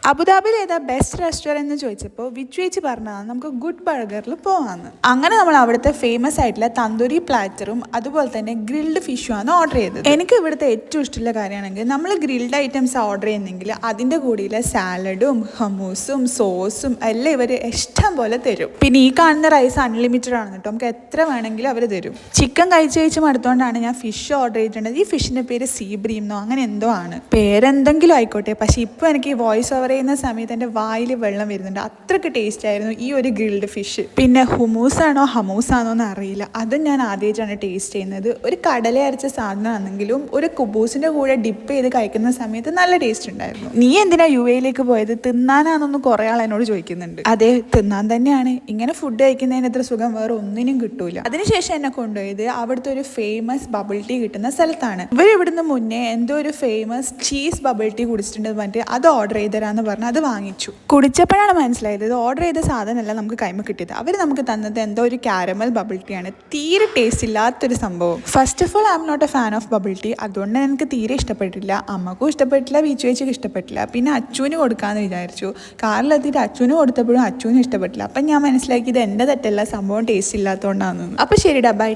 അബുദാബിയിൽ ഏതാ best restaurant എന്ന് ചോദിച്ചപ്പോൾ വിച്ചു ചേച്ചി പറഞ്ഞതാണ് നമുക്ക് ഗുഡ് ബർഗറിൽ പോകാമെന്ന്. അങ്ങനെ നമ്മൾ അവിടുത്തെ ഫേമസ് ആയിട്ടുള്ള തന്തൂരി പ്ലാറ്ററും അതുപോലെ തന്നെ ഗ്രിൽഡ് ഫിഷുമാണ് ഓർഡർ ചെയ്തത്. എനിക്ക് ഇവിടുത്തെ ഏറ്റവും ഇഷ്ടമുള്ള കാര്യമാണെങ്കിൽ നമ്മൾ ഗ്രിൽഡ് ഐറ്റംസ് ഓർഡർ ചെയ്യുന്നെങ്കിൽ അതിൻ്റെ കൂടെയുള്ള സാലഡും ഹമൂസും സോസും എല്ലാം ഇവർ ഇഷ്ടം പോലെ തരും. പിന്നെ ഈ കാണുന്ന റൈസ് അൺലിമിറ്റഡ് ആണ് കേട്ടോ, നമുക്ക് എത്ര വേണമെങ്കിലും അവർ തരും. ചിക്കൻ കഴിച്ച് മടുത്തോണ്ടാണ് ഞാൻ ഫിഷ് ഓർഡർ ചെയ്തിട്ടുള്ളത്. ഈ ഫിഷിൻ്റെ പേര് സീബ്രീമെന്നോ അങ്ങനെ എന്തോ ആണ്, പേരെന്തെങ്കിലും ആയിക്കോട്ടെ. പക്ഷേ ഇപ്പോൾ എനിക്ക് ഈ വോയിസ് ഓവർ ചെയ്യുന്ന സമയത്ത് എൻ്റെ വായിൽ വെള്ളം വരുന്നുണ്ട്, അത്രയ്ക്ക് ടേസ്റ്റ് ആയിരുന്നു ഈ ഒരു ഗ്രിൽഡ് ഫിഷ്. പിന്നെ ഹുമൂസാണോ ഹമൂസാണോ എന്ന് അറിയില്ല, അതും ഞാൻ ആദ്യമായിട്ടാണ് ടേസ്റ്റ് ചെയ്യുന്നത്. ഒരു കടല അരച്ച സാധനമാണെങ്കിലും ഒരു കുബൂസിൻ്റെ കൂടെ ഡിപ്പ് ചെയ്ത് കഴിക്കുന്ന സമയത്ത് നല്ല ടേസ്റ്റ് ഉണ്ടായിരുന്നു. നീ എന്തിനാ യു എയിലേക്ക് പോയത്, തിന്നാനാണെന്ന് കുറേ ആൾ എന്നോട് ചോദിക്കുന്നുണ്ട്. അതെ, തിന്നാൻ തന്നെയാണ്. ഇങ്ങനെ ഫുഡ് കഴിക്കുന്നതിന് അത്ര സുഖം വേറെ ഒന്നിനും കിട്ടൂല. അതിനുശേഷം എന്നെ കൊണ്ടുപോയത് അവിടുത്തെ ഒരു ഫേമസ് ബബിൾ ടീ കിട്ടുന്ന സ്ഥലത്താണ്. ഇവിടുന്ന് മുന്നേ എന്തോ ഒരു ഫേമസ് ചീസ് ബബിൾ ടീ കുടിച്ചിട്ടുണ്ടെന്ന് പറഞ്ഞിട്ട് അത് ഓർഡർ ചെയ്തരാന്ന് പറഞ്ഞ് അത് വാങ്ങിച്ചു. കുടിച്ചപ്പോഴാണ് മനസ്സിലായത് ഇത് ഓർഡർ ചെയ്ത സാധനമല്ല നമുക്ക് കൈമ കിട്ടിയത്. അവർ നമുക്ക് തന്നത് എന്തോ ഒരു കാരമൽ ബബിൾ ടീ ആണ്, തീരെ ടേസ്റ്റ് ഇല്ലാത്തൊരു സംഭവം. First of all I am not a fan of bubble tea, അതുകൊണ്ട് എനിക്ക് തീരെ ഇഷ്ടപ്പെട്ടില്ല. അമ്മക്കും ഇഷ്ടപ്പെട്ടില്ല, വീച്ചുവേച്ചിക്ക് ഇഷ്ടപ്പെട്ടില്ല. പിന്നെ അച്ചുവിന് കൊടുക്കാമെന്ന് വിചാരിച്ചു. കാറിലെത്തിയിട്ട് അച്ചുവിന് കൊടുത്തപ്പോഴും അച്ചുവിന് ഇഷ്ടപ്പെട്ടില്ല. അപ്പം ഞാൻ മനസ്സിലാക്കി ഇത് എൻ്റെ തെറ്റല്ല, സംഭവം ടേസ്റ്റ് ഇല്ലാത്തതുകൊണ്ടാണെന്ന്. അപ്പോൾ ശരിടാ, ബൈ.